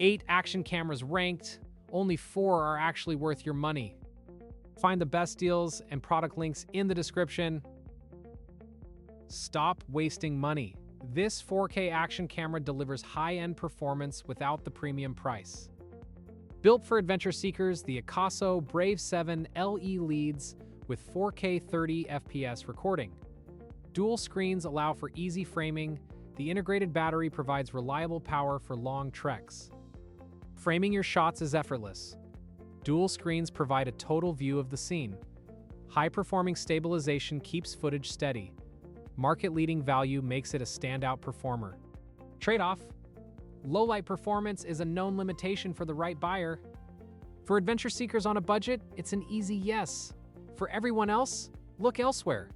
8 action cameras ranked, only 4 are actually worth your money. Find the best deals and product links in the description. Stop wasting money. This 4K action camera delivers high-end performance without the premium price. Built for adventure seekers, the Akaso Brave 7 LE leads with 4K 30 FPS recording. Dual screens allow for easy framing. The integrated battery provides reliable power for long treks. Framing your shots is effortless. Dual screens provide a total view of the scene. High-performing stabilization keeps footage steady. Market-leading value makes it a standout performer. Trade-off: low-light performance is a known limitation for the right buyer. For adventure seekers on a budget, it's an easy yes. For everyone else, look elsewhere.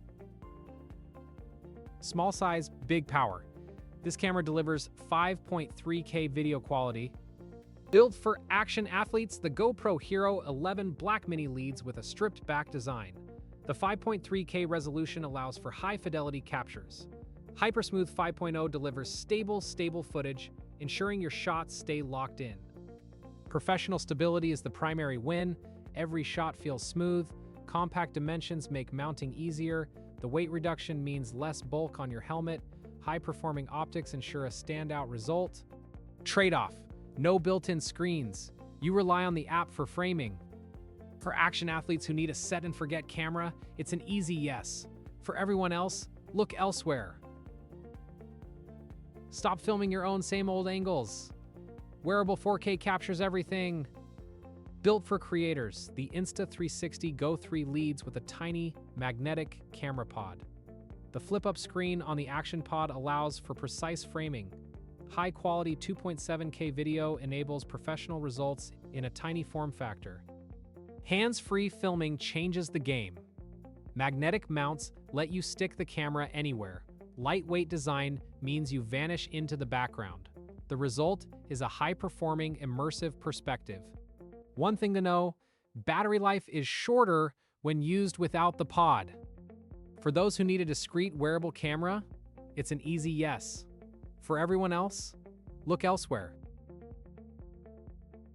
Small size, big power. This camera delivers 5.3K video quality. Built for action athletes, the GoPro Hero 11 Black Mini leads with a stripped-back design. The 5.3K resolution allows for high-fidelity captures. Hypersmooth 5.0 delivers stable footage, ensuring your shots stay locked in. Professional stability is the primary win. Every shot feels smooth. Compact dimensions make mounting easier. The weight reduction means less bulk on your helmet. High-performing optics ensure a standout result. Trade-off: no built-in screens. You rely on the app for framing. For action athletes who need a set-and-forget camera, it's an easy yes. For everyone else, look elsewhere. Stop filming your own same-old angles. Wearable 4K captures everything. Built for creators, the Insta360 Go 3 leads with a tiny, magnetic camera pod. The flip-up screen on the Action Pod allows for precise framing. High-quality 2.7K video enables professional results in a tiny form factor. Hands-free filming changes the game. Magnetic mounts let you stick the camera anywhere. Lightweight design means you vanish into the background. The result is a high-performing, immersive perspective. One thing to know: battery life is shorter when used without the pod. For those who need a discreet wearable camera, it's an easy yes. For everyone else, look elsewhere.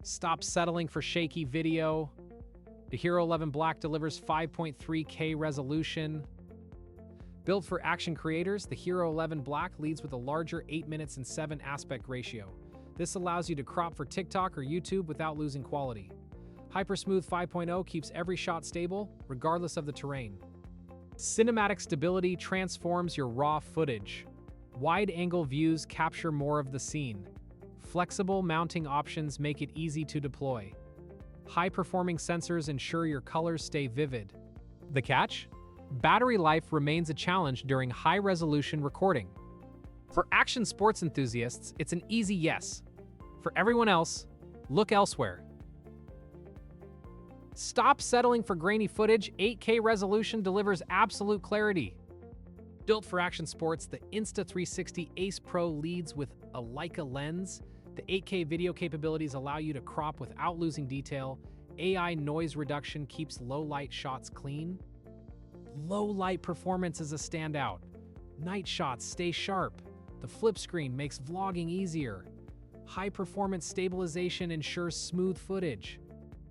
Stop settling for shaky video. The Hero 11 Black delivers 5.3K resolution. Built for action creators, the Hero 11 Black leads with a larger 8 minutes and 7 aspect ratio. This allows you to crop for TikTok or YouTube without losing quality. Hypersmooth 5.0 keeps every shot stable, regardless of the terrain. Cinematic stability transforms your raw footage. Wide-angle views capture more of the scene. Flexible mounting options make it easy to deploy. High-performing sensors ensure your colors stay vivid. The catch? Battery life remains a challenge during high-resolution recording. For action sports enthusiasts, it's an easy yes. For everyone else, look elsewhere. Stop settling for grainy footage. 8K resolution delivers absolute clarity. Built for action sports, the Insta360 Ace Pro leads with a Leica lens. The 8K video capabilities allow you to crop without losing detail. AI noise reduction keeps low-light shots clean. Low-light performance is a standout. Night shots stay sharp. The flip screen makes vlogging easier. High-performance stabilization ensures smooth footage.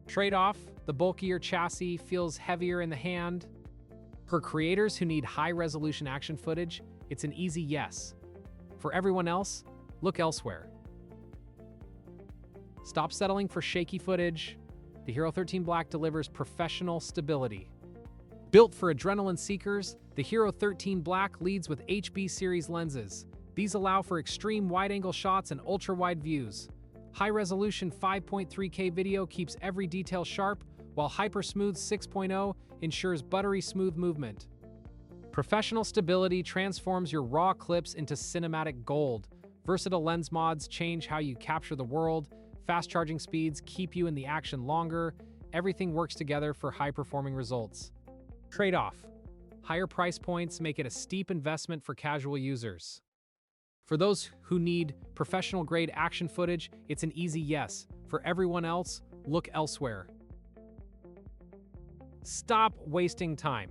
Trade-off: the bulkier chassis feels heavier in the hand. For creators who need high-resolution action footage, it's an easy yes. For everyone else, look elsewhere. Stop settling for shaky footage. The Hero 13 Black delivers professional stability. Built for adrenaline seekers, the Hero 13 Black leads with HB series lenses. These allow for extreme wide-angle shots and ultra-wide views. High-resolution 5.3K video keeps every detail sharp, while Hypersmooth 6.0 ensures buttery smooth movement. Professional stability transforms your raw clips into cinematic gold. Versatile lens mods change how you capture the world. Fast charging speeds keep you in the action longer. Everything works together for high-performing results. Trade-off: higher price points make it a steep investment for casual users. For those who need professional-grade action footage, it's an easy yes. For everyone else, look elsewhere. Stop wasting time.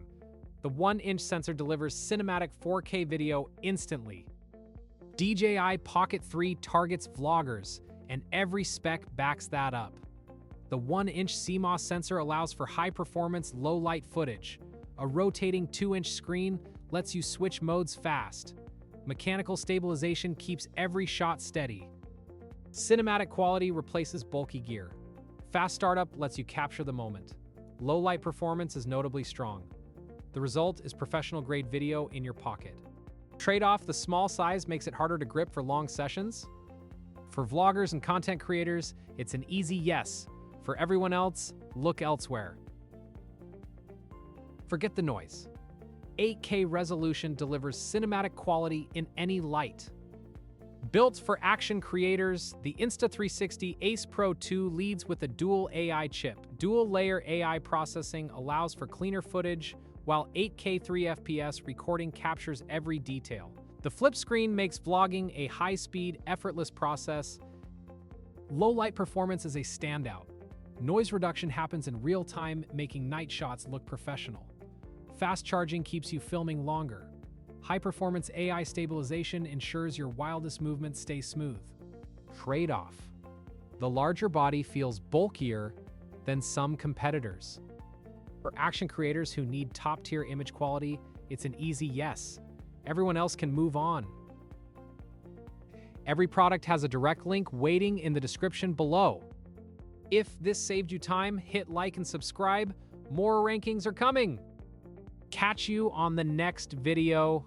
The 1-inch sensor delivers cinematic 4K video instantly. DJI Pocket 3 targets vloggers. and every spec backs that up. The 1-inch CMOS sensor allows for high-performance, low-light footage. A rotating 2-inch screen lets you switch modes fast. Mechanical stabilization keeps every shot steady. Cinematic quality replaces bulky gear. Fast startup lets you capture the moment. Low-light performance is notably strong. The result is professional-grade video in your pocket. Trade-off: the small size makes it harder to grip for long sessions. For vloggers and content creators, it's an easy yes. For everyone else, look elsewhere. Forget the noise. 8K resolution delivers cinematic quality in any light. Built for action creators, the Insta360 Ace Pro 2 leads with a dual AI chip. Dual-layer AI processing allows for cleaner footage, while 8K 3fps recording captures every detail. The flip screen makes vlogging a high-speed, effortless process. Low-light performance is a standout. Noise reduction happens in real time, making night shots look professional. Fast charging keeps you filming longer. High-performance AI stabilization ensures your wildest movements stay smooth. Trade-off: the larger body feels bulkier than some competitors. For action creators who need top-tier image quality, it's an easy yes. Everyone else can move on. Every product has a direct link waiting in the description below. If this saved you time, hit like and subscribe. More rankings are coming. Catch you on the next video.